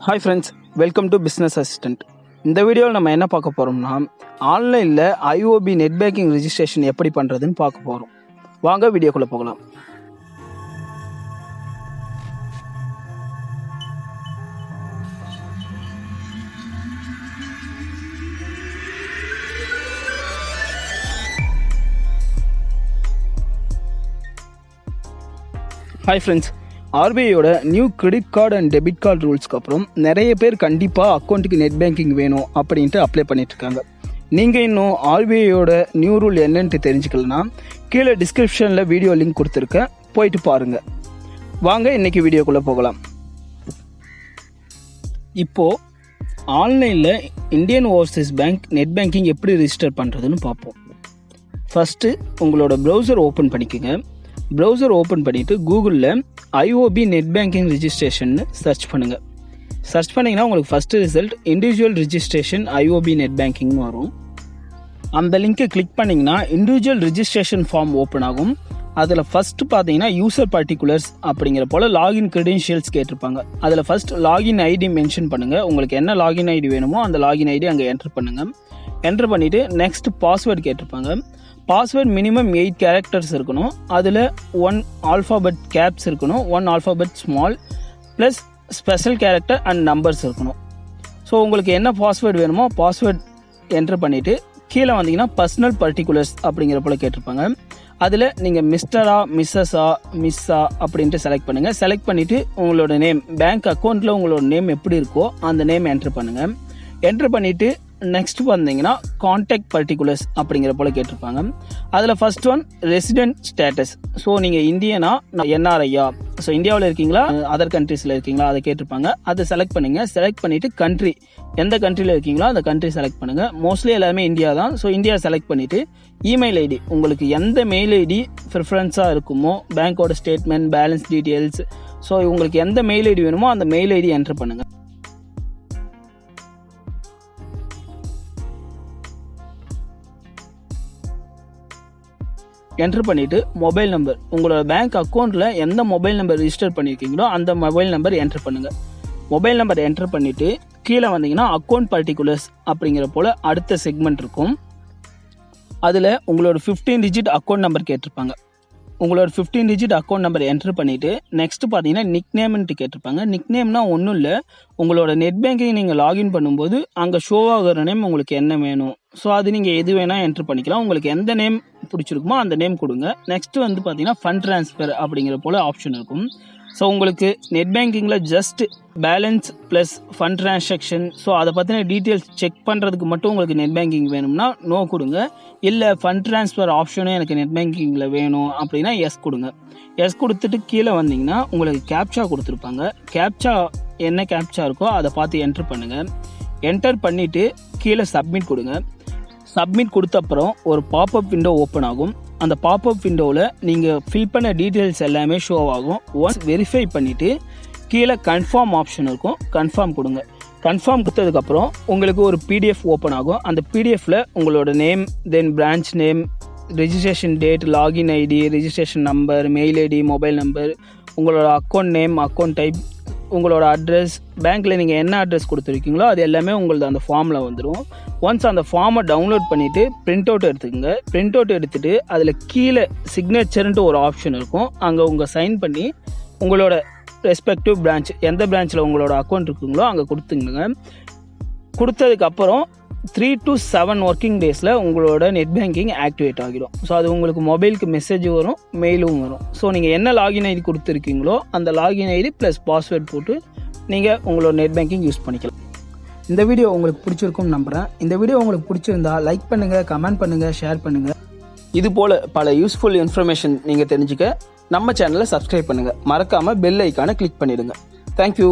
Hi friends, welcome to Business Assistant. இந்த வீடியோவில் நம்ம என்ன பார்க்க போகிறோம்னா ஆன்லைனில் IOB NetBanking ரெஜிஸ்ட்ரேஷன் எப்படி பண்ணுறதுன்னு பார்க்க போகிறோம். வாங்க வீடியோக்குள்ளே போகலாம். Hi friends, ஆர்பிஐயோட new credit card and debit card ரூல்ஸ்க்கு அப்புறம் நிறைய பேர் கண்டிப்பாக அக்கௌண்ட்டுக்கு நெட் பேங்கிங் வேணும் அப்படின்ட்டு அப்ளை பண்ணிட்டுருக்காங்க. நீங்கள் இன்னும் ஆர்பிஐயோட நியூ ரூல் என்னன்ட்டு தெரிஞ்சுக்கலன்னா கீழே டிஸ்கிரிப்ஷனில் வீடியோ லிங்க் கொடுத்துருக்கேன், போயிட்டு பாருங்கள். வாங்க இன்றைக்கி வீடியோக்குள்ளே போகலாம். இப்போது ஆன்லைனில் Indian Overseas bank net banking எப்படி ரிஜிஸ்டர் பண்ணுறதுன்னு பார்ப்போம். ஃபஸ்ட்டு உங்களோட ப்ரௌசர் ஓப்பன் பண்ணிக்கோங்க. ப்ரௌசர் ஓப்பன் பண்ணிவிட்டு கூகுளில் IOB NetBanking ரெஜிஸ்ட்ரேஷன்னு சர்ச் பண்ணுங்கள். சர்ச் பண்ணிங்கன்னா உங்களுக்கு first result individual registration IOB NetBankingனு வரும். அந்த லிங்க்கை கிளிக் பண்ணிங்கன்னா இண்டிவிஜுவல் ரெஜிஸ்ட்ரேஷன் ஃபார்ம் ஓப்பன் ஆகும். அதில் ஃபஸ்ட்டு பார்த்தீங்கன்னா யூசர் பர்டிகுலர்ஸ் அப்படிங்கிற போல் லாகின் க்ரெடென்ஷியல்ஸ் கேட்டிருப்பாங்க. அதில் ஃபஸ்ட் லாகின் ஐடி மென்ஷன் பண்ணுங்கள். உங்களுக்கு என்ன லாகின் ஐடி வேணுமோ அந்த லாகின் ஐடி அங்கே என்ட்ரு பண்ணுங்கள். என்ட்ரு பண்ணிவிட்டு நெக்ஸ்ட் பாஸ்வேர்டு கேட்டிருப்பாங்க. பாஸ்வேர்ட் மினிமம் 8 கேரக்டர்ஸ் இருக்கணும். அதில் 1 ஆல்ஃபாபெட் கேப்ஸ் இருக்கணும், 1 alphabet small plus special character and numbers இருக்கணும். ஸோ உங்களுக்கு என்ன பாஸ்வேர்டு வேணுமோ பாஸ்வேர்ட் என்ட்ரு பண்ணிவிட்டு கீழே வந்தீங்கன்னா பர்சனல் பர்டிகுலர்ஸ் அப்படிங்கிற போல் கேட்டிருப்பாங்க. அதில் நீங்கள் மிஸ்டரா மிஸ்ஸஸா மிஸ்ஸா அப்படின்ட்டு செலக்ட் பண்ணுங்கள். செலக்ட் பண்ணிவிட்டு உங்களோட நேம், பேங்க் அக்கௌண்ட்டில் உங்களோட நேம் எப்படி இருக்கோ அந்த நேம் என்ட்ரு பண்ணுங்கள். என்ட்ரு பண்ணிவிட்டு நெக்ஸ்ட் வந்தீங்கன்னா கான்டாக்ட் பர்டிகுலர்ஸ் அப்படிங்கிற போல கேட்டிருப்பாங்க. அதில் first one resident status. So நீங்கள் இந்தியனா NRIயா, ஸோ இந்தியாவில் இருக்கீங்களா அதர் கண்ட்ரீஸில் இருக்கீங்களா அதை கேட்டிருப்பாங்க. அதை செலக்ட் பண்ணுங்கள். செலக்ட் பண்ணிவிட்டு கண்ட்ரி, எந்த கண்ட்ரியில் இருக்கீங்களோ அந்த கண்ட்ரி செலக்ட் பண்ணுங்கள். மோஸ்ட்லி எல்லாமே இந்தியா தான். ஸோ இந்தியா செலக்ட் பண்ணிவிட்டு இமெயில் ஐடி, உங்களுக்கு எந்த மெயில் ஐடி ப்ரிஃபரன்ஸாக இருக்குமோ, பேங்க்கோட ஸ்டேட்மெண்ட், பேலன்ஸ் டீட்டெயில்ஸ், ஸோ உங்களுக்கு எந்த மெயில் ஐடி வேணுமோ அந்த மெயில் ஐடி என்ட்ரு பண்ணுங்கள். என்ட்ரு பண்ணிவிட்டு மொபைல் நம்பர், உங்களோட பேங்க் அக்கௌண்ட்டில் எந்த மொபைல் நம்பர் ரிஜிஸ்டர் பண்ணியிருக்கீங்களோ அந்த மொபைல் நம்பர் என்ட்ரு பண்ணுங்கள். மொபைல் நம்பர் என்ட்ரு பண்ணிவிட்டு கீழே வந்தீங்கன்னா அக்கௌண்ட் பர்டிகுலர்ஸ் அப்படிங்கிற போல் அடுத்த செக்மெண்ட் இருக்கும். அதில் உங்களோட 15 டிஜிட் அக்கௌண்ட் நம்பர் கேட்டிருப்பாங்க. உங்களோட 15 டிஜிட் அக்கௌண்ட் நம்பர் என்ட்ரு பண்ணிவிட்டு நெக்ஸ்ட் பார்த்தீங்கன்னா நிக் நேம்ன்ட்டு கேட்டிருப்பாங்க. நிக் நேம்னா ஒன்றும் இல்லை, உங்களோட நெட் பேங்கிங் நீங்கள் லாகின் பண்ணும்போது அங்கே ஷோ ஆகிற நேம் உங்களுக்கு என்ன வேணும், ஸோ அது நீங்கள் எது வேணால் என்ட்ரு பண்ணிக்கலாம். உங்களுக்கு எந்த நேம் பிடிச்சிருக்குமோ அந்த நேம் கொடுங்க. நெக்ஸ்ட் வந்து பார்த்தீங்கன்னா ஃபண்ட் ட்ரான்ஸ்ஃபர் அப்படிங்கிற போல் ஆப்ஷன் இருக்கும். ஸோ உங்களுக்கு நெட் பேங்கிங்கில் just balance plus fund transaction, so அதை பற்றின டீட்டெயில்ஸ் செக் பண்ணுறதுக்கு மட்டும் உங்களுக்கு நெட் பேங்கிங் வேணும்னா நோ கொடுங்க. இல்லை ஃபண்ட் ட்ரான்ஸ்ஃபர் ஆப்ஷனும் எனக்கு நெட் பேங்கிங்கில் வேணும் அப்படின்னா எஸ் கொடுங்க. எஸ் கொடுத்துட்டு கீழே வந்தீங்கன்னா உங்களுக்கு கேப்சா கொடுத்துருப்பாங்க. கேப்சா என்ன கேப்சா இருக்கோ அதை பார்த்து என்ட்ரு பண்ணுங்கள். என்டர் பண்ணிவிட்டு கீழே சப்மிட் கொடுங்க. சப்மிட் கொடுத்த அப்புறம் ஒரு பாப்அப் விண்டோ ஓப்பன் ஆகும். அந்த பாப்அப் விண்டோவில் நீங்கள் ஃபில் பண்ண டீட்டெயில்ஸ் எல்லாமே ஷோ ஆகும். ஒன்ஸ் வெரிஃபை பண்ணிவிட்டு கீழே கன்ஃபார்ம் ஆப்ஷன் இருக்கும், கன்ஃபார்ம் கொடுங்க. கன்ஃபார்ம் கொடுத்ததுக்கப்புறம் உங்களுக்கு ஒரு PDF ஓப்பன் ஆகும். அந்த PDFல உங்களோட name, then branch name, registration date, login ID, registration number, mail ID, mobile number, உங்களோட அக்கௌண்ட் நேம், அக்கௌண்ட் டைப், உங்களோட அட்ரஸ், பேங்க்கில் நீங்கள் என்ன அட்ரஸ் கொடுத்துருக்கீங்களோ அது எல்லாமே உங்களது அந்த ஃபார்மில் வந்துடும். ஒன்ஸ் அந்த ஃபார்மை டவுன்லோட் பண்ணிவிட்டு பிரிண்ட் அவுட் எடுத்துக்கோங்க. பிரிண்ட் அவுட் எடுத்துகிட்டு அதில் கீழே சிக்னேச்சர்ன்ட்டு ஒரு ஆப்ஷன் இருக்கும். அங்கே உங்கள் சைன் பண்ணி உங்களோட ரெஸ்பெக்டிவ் பிரான்ச், எந்த பிரான்ச்சில் உங்களோட அக்கௌண்ட் இருக்குங்களோ அங்கே கொடுத்துங்க. கொடுத்ததுக்கப்புறம் 3 to 7 ஒர்க்கிங் டேஸில் உங்களோட நெட் பேங்கிங் ஆக்டிவேட் ஆகிடும். ஸோ அது உங்களுக்கு மொபைலுக்கு மெசேஜ் வரும், மெயிலும் வரும். ஸோ நீங்கள் என்ன லாகின் ஐடி கொடுத்துருக்கீங்களோ அந்த லாகின் ஐடி ப்ளஸ் பாஸ்வேர்ட் போட்டு நீங்கள் உங்களோட நெட் பேங்கிங் யூஸ் பண்ணிக்கலாம். இந்த வீடியோ உங்களுக்கு பிடிச்சிருக்கும்னு நம்புகிறேன். இந்த வீடியோ உங்களுக்கு பிடிச்சிருந்தா லைக் பண்ணுங்கள், கமெண்ட் பண்ணுங்கள், ஷேர் பண்ணுங்கள். இது போல் பல யூஸ்ஃபுல் இன்ஃபர்மேஷன் நீங்கள் தெரிஞ்சுக்க நம்ம சேனலை சப்ஸ்கிரைப் பண்ணுங்கள். மறக்காமல் பெல் ஐக்கானை கிளிக் பண்ணிவிடுங்க. தேங்க்யூ.